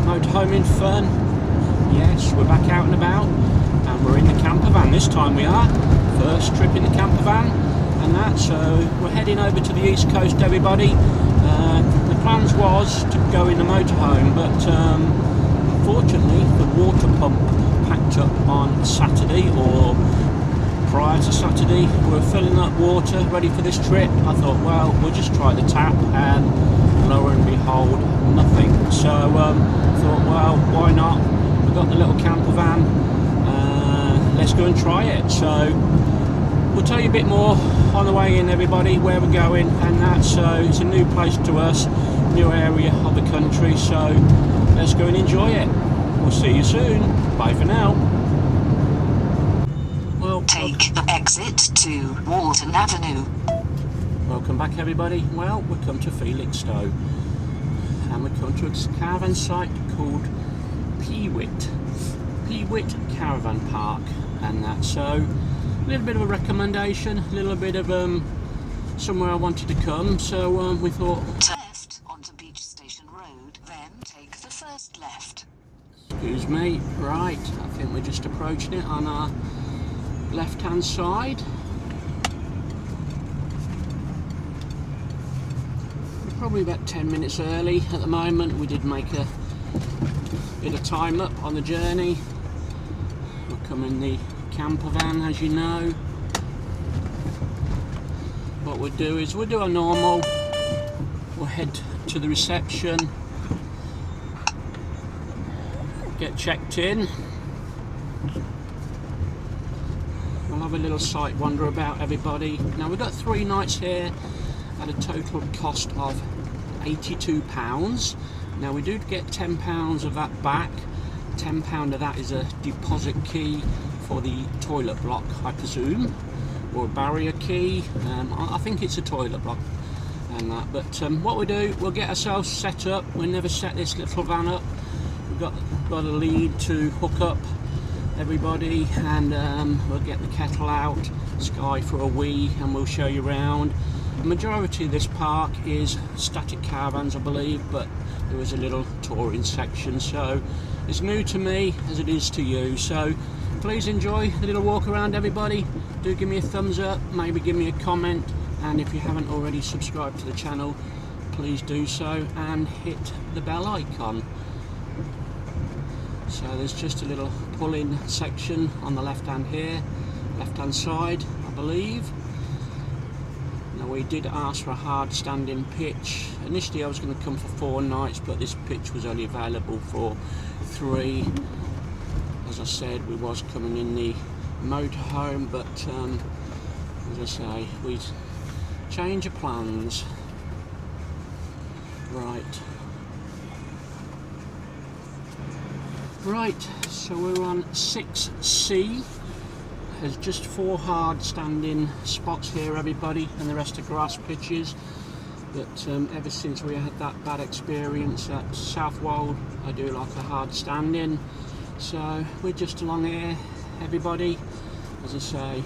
motorhoming fun. Yes, we're back out and about, and we're in the camper van this time. We are first trip in the camper van, and that. So we're heading over to the east coast, everybody. The plans was to go in the motorhome, but unfortunately the water pump packed up on Saturday, or prior to Saturday. We were filling up water ready for this trip. I thought, well, we'll just try the tap, and lo and behold, nothing. So I thought, well, why not? We've got the little camper van, let's go and try it. So we'll tell you a bit more on the way in, everybody, where we're going and that. So it's a new place to us, new area of the country, so let's go and enjoy it. We'll see you soon. Bye for now. Well, take the exit to Walton Avenue. Welcome back, everybody. Well, we've come to Felixstowe, and we've come to a caravan site called Peewit Caravan Park, and that. So a little bit of a recommendation, a little bit of somewhere I wanted to come. So we thought, left onto Beach Station Road, then take the first left. Excuse me. Right, I think we're just approaching it on our left hand side. We're probably about 10 minutes early at the moment. We did make a bit of time up on the journey. We'll come in the camper van, as you know. What we'll do is we'll do our normal. We'll head to the reception, get checked in. We'll have a little sight wander about, everybody. Now we've got 3 nights here at a total cost of £82. Now we do get £10 of that back. £10 of that is a deposit key for the toilet block, I presume, or a barrier key. I think it's a toilet block and that. But what we do, we'll get ourselves set up. We'll never set this little van up. We've got a lead to hook up, everybody, and we'll get the kettle out, Sky for a wee, and we'll show you around. The majority of this park is static caravans, I believe, but there is a little touring section, so it's new to me as it is to you. So please enjoy the little walk around, everybody. Do give me a thumbs up, maybe give me a comment, and if you haven't already subscribed to the channel, please do so and hit the bell icon. So there's just a little pull-in section on the left hand here, left hand side, I believe. Now we did ask for a hard standing pitch. Initially I was going to come for 4 nights, but this pitch was only available for 3. As I said, we was coming in the motorhome, but as I say, we change of plans. Right, so we're on 6C. There's just 4 hard standing spots here, everybody, and the rest are grass pitches. But ever since we had that bad experience at Southwold, I do like a hard standing. So we're just along here, everybody. As I say,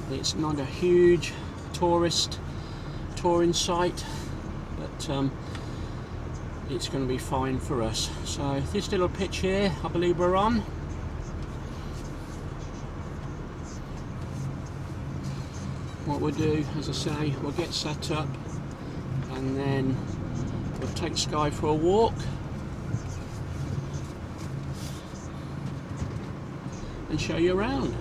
it's not a huge touring site, but it's going to be fine for us. So this little pitch here, I believe we're on. What we'll do, as I say, we'll get set up, and then we'll take Sky for a walk and show you around.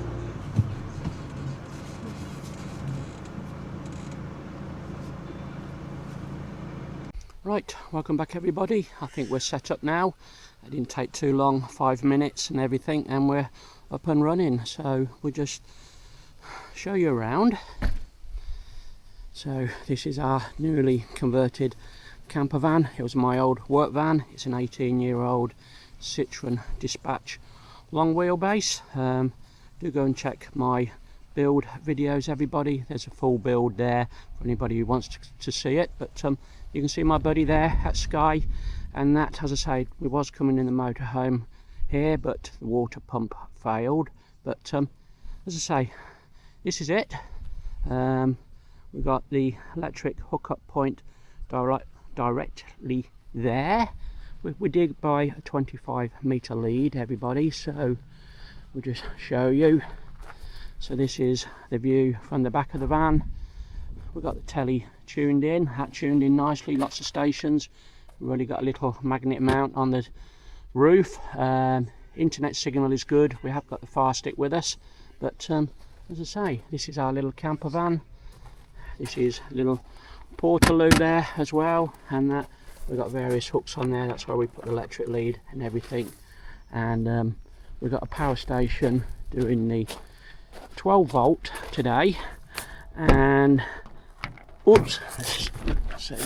Right, welcome back, everybody. I think we're set up now. It didn't take too long, 5 minutes and everything, and we're up and running. So we'll just show you around. So this is our newly converted camper van. It was my old work van. It's an 18-year-old Citroen Dispatch long wheelbase. Do go and check my build videos, everybody. There's a full build there for anybody who wants to see it. But you can see my buddy there at Sky, and that, as I say, we was coming in the motorhome here, but the water pump failed. But as I say, this is it. We've got the electric hookup point directly there. We did buy a 25-metre lead, everybody, so we'll just show you. So this is the view from the back of the van. We've got the telly tuned in, that tuned in nicely, lots of stations. We've already got a little magnet mount on the roof. Internet signal is good. We have got the Fire Stick with us, but as I say, this is our little camper van. This is a little portaloo there as well, and that we've got various hooks on there. That's where we put the electric lead and everything. And we've got a power station doing the 12 volt today. And oops, let's see.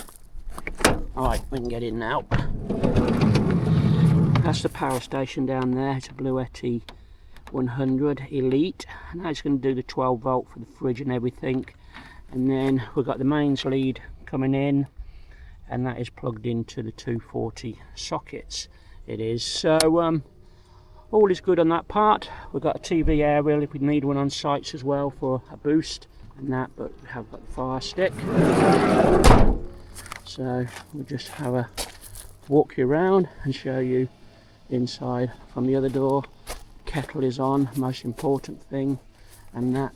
All right, we can get in now. That's the power station down there. It's a Bluetti 100 Elite, and that's going to do the 12 volt for the fridge and everything. And then we've got the mains lead coming in, and that is plugged into the 240 sockets. It is. So all is good on that part. We've got a TV aerial if we need one on sites as well for a boost and that, but we have got the Fire Stick. So we'll just have a walk you around and show you inside from the other door. Kettle is on, most important thing, and that.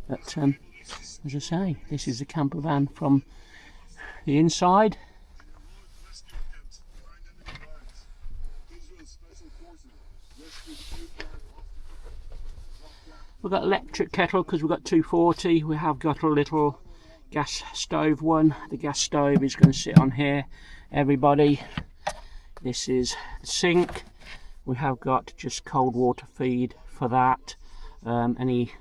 But as I say, this is the camper van from the inside. We've got electric kettle because we've got 240. We have got a little gas stove one. The gas stove is going to sit on here, everybody. This is the sink. We have got just cold water feed for that. Any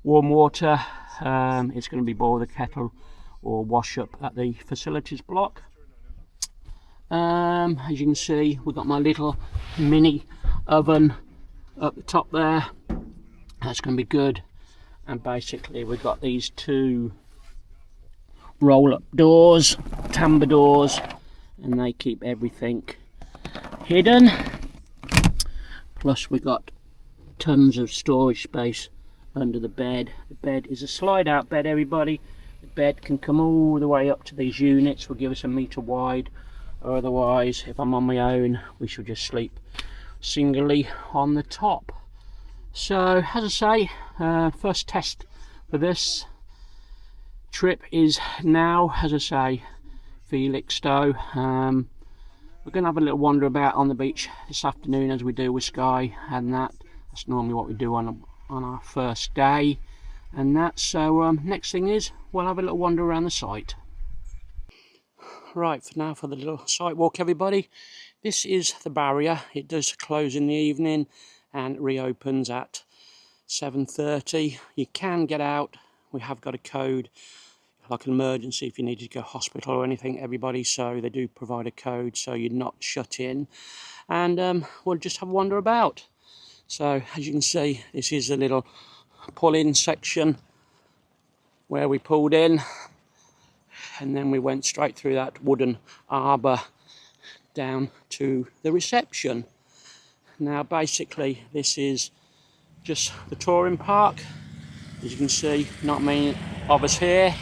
warm water, it's going to be boil the kettle or wash up at the facilities block. As you can see, we've got my little mini oven up the top there. That's going to be good. And basically we've got these two roll-up doors, tambour doors, and they keep everything hidden. Plus we've got tons of storage space under the bed. The bed is a slide-out bed, everybody. The bed can come all the way up to these units. Will give us 1 metre wide, or otherwise, if I'm on my own, we shall just sleep singly on the top. So, as I say, first test for this trip is now, as I say, Felixstowe. We're going to have a little wander about on the beach this afternoon, as we do with Sky and that. That's normally what we do on our first day and that. So next thing is we'll have a little wander around the site. Right, for now, for the little site walk, everybody. This is the barrier. It does close in the evening and reopens at 7:30. You can get out. We have got a code, like an emergency if you need to go hospital or anything, everybody. So they do provide a code, so you're not shut in. And we'll just have a wander about. So as you can see, this is a little pull-in section where we pulled in, and then we went straight through that wooden arbour down to the reception. Now basically this is just the touring park. As you can see, not many of us here.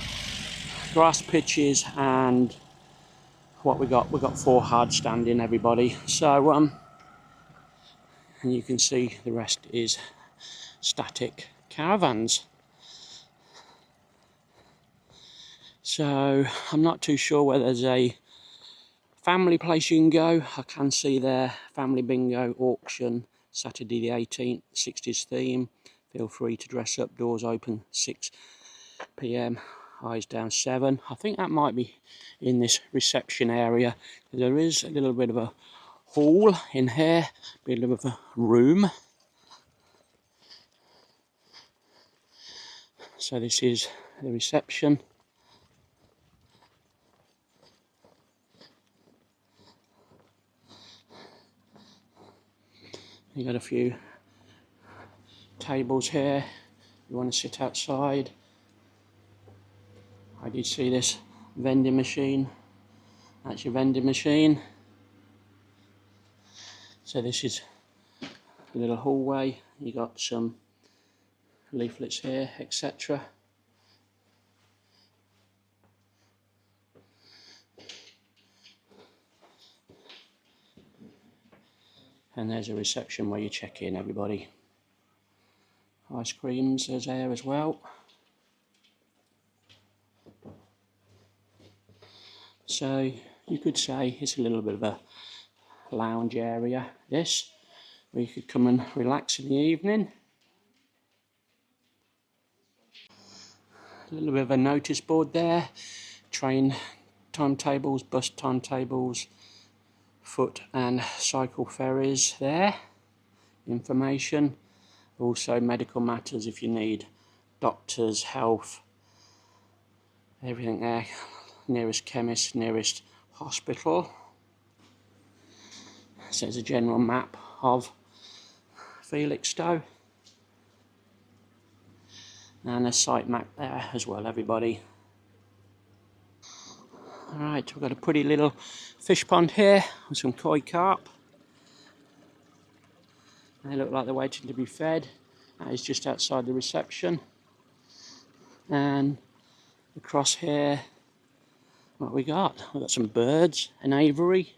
Grass pitches, and what we got 4 hard standing, everybody. So and you can see the rest is static caravans. So I'm not too sure whether there's a family place you can go. I can see there, family bingo auction, Saturday the 18th, 60s theme. Feel free to dress up, doors open 6 PM, eyes down 7. I think that might be in this reception area. There is a little bit of a hall in here, a little bit of a room. So this is the reception. You got a few tables here. You want to sit outside. I did see this vending machine. That's your vending machine. So this is a little hallway. You got some leaflets here, etc. And there's a reception where you check in, everybody. Ice creams is there as well. So you could say it's a little bit of a lounge area, this, where you could come and relax in the evening. A little bit of a notice board there. Train timetables, bus timetables, foot and cycle ferries there. Information. Also medical matters if you need doctors, health, everything there. Nearest chemist, nearest hospital. So there's a general map of Felixstowe. And a site map there as well, everybody. Alright, we've got a pretty little fish pond here with some koi carp. They look like they're waiting to be fed. That is just outside the reception. And across here, what we got? We've got some birds, an aviary.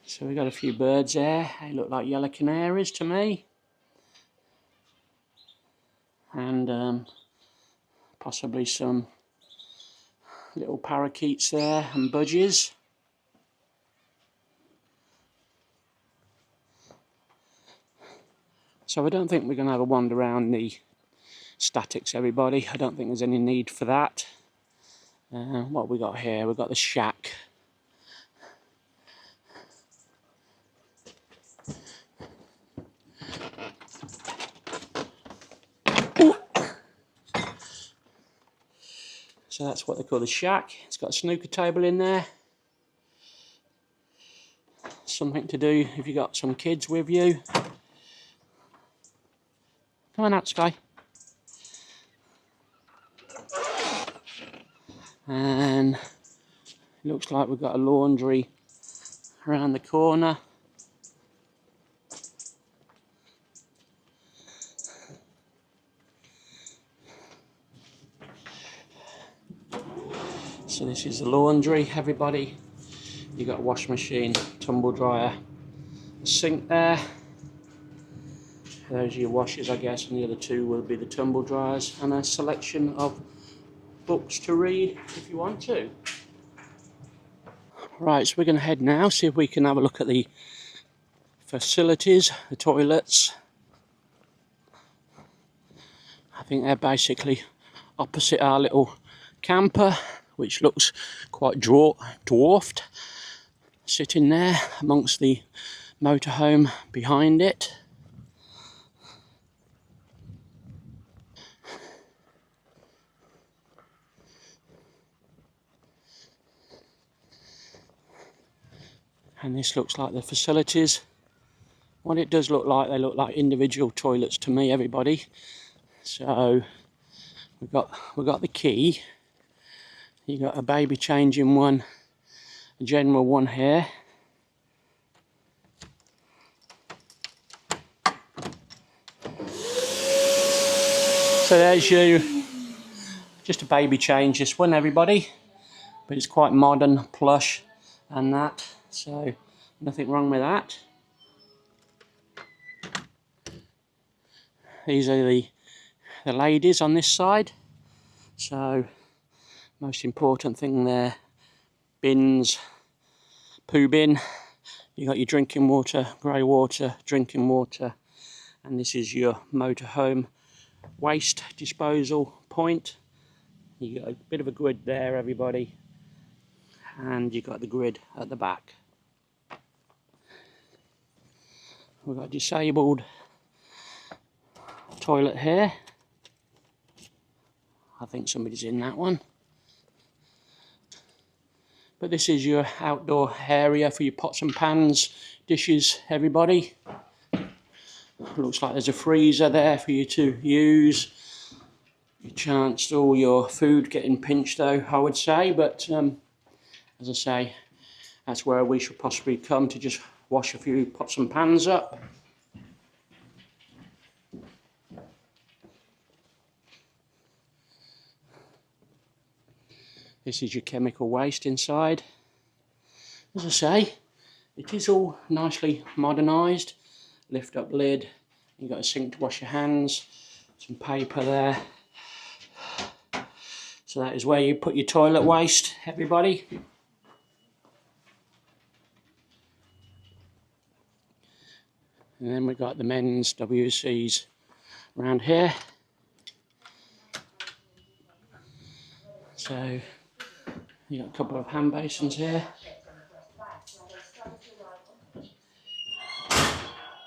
So we've got a few birds there. They look like yellow canaries to me. And possibly some little parakeets there and budgies. So I don't think we're going to have a wander around the statics, everybody. I don't think there's any need for that. What we got here? We've got the shack. Ooh. So that's what they call the shack. It's got a snooker table in there. Something to do if you got some kids with you. Come on out, Sky. And it looks like we've got a laundry around the corner. So this is the laundry, everybody. You've got a washing machine, tumble dryer, a sink there. Those are your washers, I guess, and the other two will be the tumble dryers, and a selection of books to read if you want to. Right, so we're going to head now, see if we can have a look at the facilities, the toilets. I think they're basically opposite our little camper, which looks quite dwarfed, sitting there amongst the motorhome behind it. And this looks like the facilities. What it does look like, they look like individual toilets to me, everybody. So we've got the key. You got a baby changing one, a general one here. So there's you, just a baby change, this one, everybody. But it's quite modern, plush, and that. So nothing wrong with that. These are the ladies on this side. So most important thing there, bins, poo bin. You got your drinking water, grey water, drinking water, and this is your motorhome waste disposal point. You got a bit of a grid there, everybody, and you got the grid at the back. We've got a disabled toilet here. I think somebody's in that one. But this is your outdoor area for your pots and pans, dishes, everybody. Looks like there's a freezer there for you to use. You chance all your food getting pinched though, I would say, but as I say, that's where we should possibly come to just wash a few pots and pans up. This is your chemical waste inside. As I say, it is all nicely modernised. Lift up lid, you've got a sink to wash your hands, some paper there. So that is where you put your toilet waste, everybody. And then we've got the men's WCs around here. So you've got a couple of hand basins here.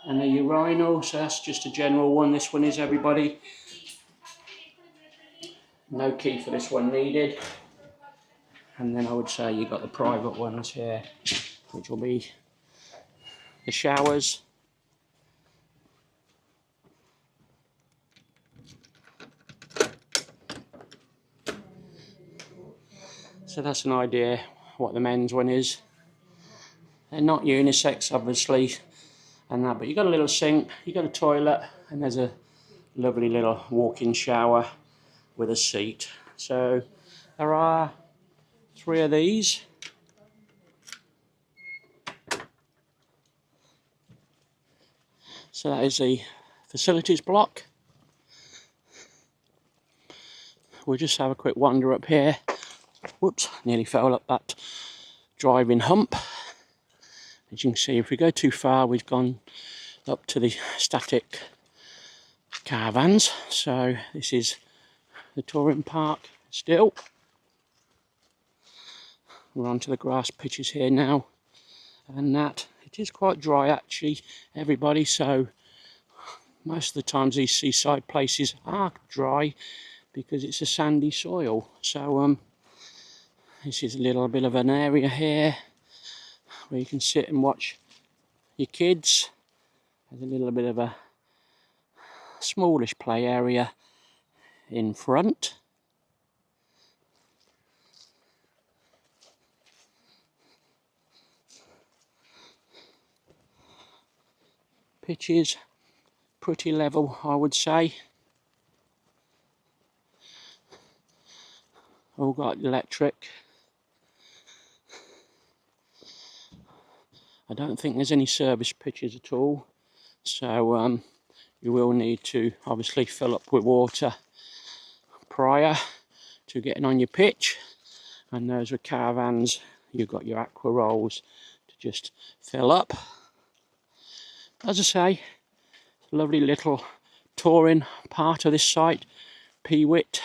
And a urinal, so that's just a general one. This one is, everybody. No key for this one needed. And then I would say you've got the private ones here, which will be the showers. So that's an idea what the men's one is. They're not unisex, obviously, and that, but you've got a little sink, you've got a toilet, and there's a lovely little walk-in shower with a seat. So there are 3 of these. So that is the facilities block. We'll just have a quick wander up here. Whoops, nearly fell up that driving hump. As you can see, if we go too far, we've gone up to the static caravans. So this is the touring park still. We're onto the grass pitches here now, and that it is quite dry actually, everybody. So most of the times these seaside places are dry because it's a sandy soil. So this is a little bit of an area here where you can sit and watch your kids. There's a little bit of a smallish play area in front. Pitches pretty level, I would say. All got electric. I don't think there's any service pitches at all, so you will need to obviously fill up with water prior to getting on your pitch. And those with caravans, you've got your aqua rolls to just fill up. As I say, lovely little touring part of this site, Peewit.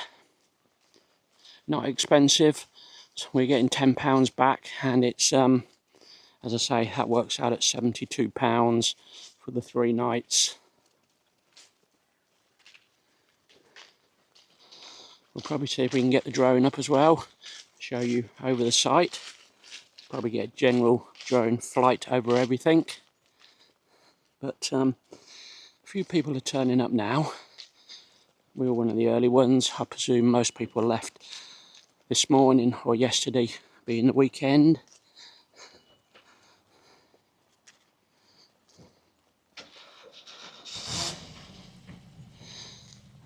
Not expensive, so we're getting £10 back, and it's as I say, that works out at £72 for the 3 nights. We'll probably see if we can get the drone up as well, show you over the site. Probably get a general drone flight over everything. But a few people are turning up now. We were one of the early ones. I presume most people left this morning or yesterday, being the weekend.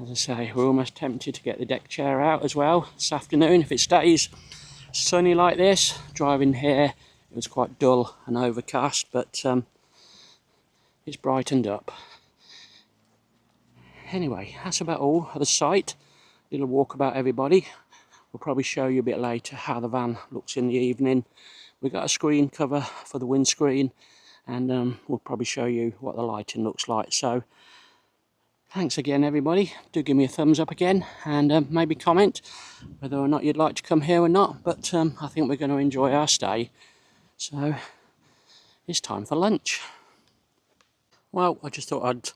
As I say, we're almost tempted to get the deck chair out as well this afternoon. If it stays sunny like this, driving here, it was quite dull and overcast, but it's brightened up. Anyway, that's about all of the site. Little walkabout, everybody. We'll probably show you a bit later how the van looks in the evening. We've got a screen cover for the windscreen, and we'll probably show you what the lighting looks like. So thanks again, everybody. Do give me a thumbs up again, and maybe comment whether or not you'd like to come here or not. But I think we're going to enjoy our stay. So it's time for lunch. Well, I just thought I'd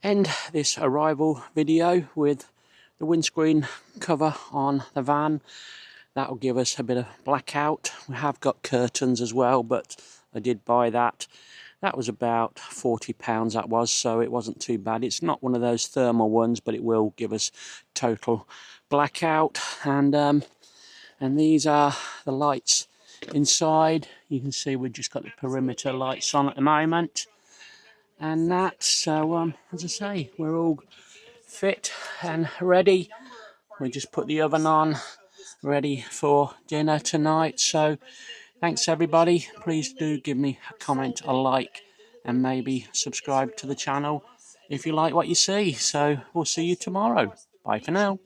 end this arrival video with the windscreen cover on the van. That will give us a bit of blackout. We have got curtains as well, but I did buy that. That was about £40, that was, so it wasn't too bad. It's not one of those thermal ones, but it will give us total blackout. And these are the lights inside. You can see we've just got the perimeter lights on at the moment. And that, so as I say, we're all fit and ready. We just put the oven on ready for dinner tonight. So thanks everybody. Please do give me a comment, a like, and maybe subscribe to the channel if you like what you see. So we'll see you tomorrow. Bye for now.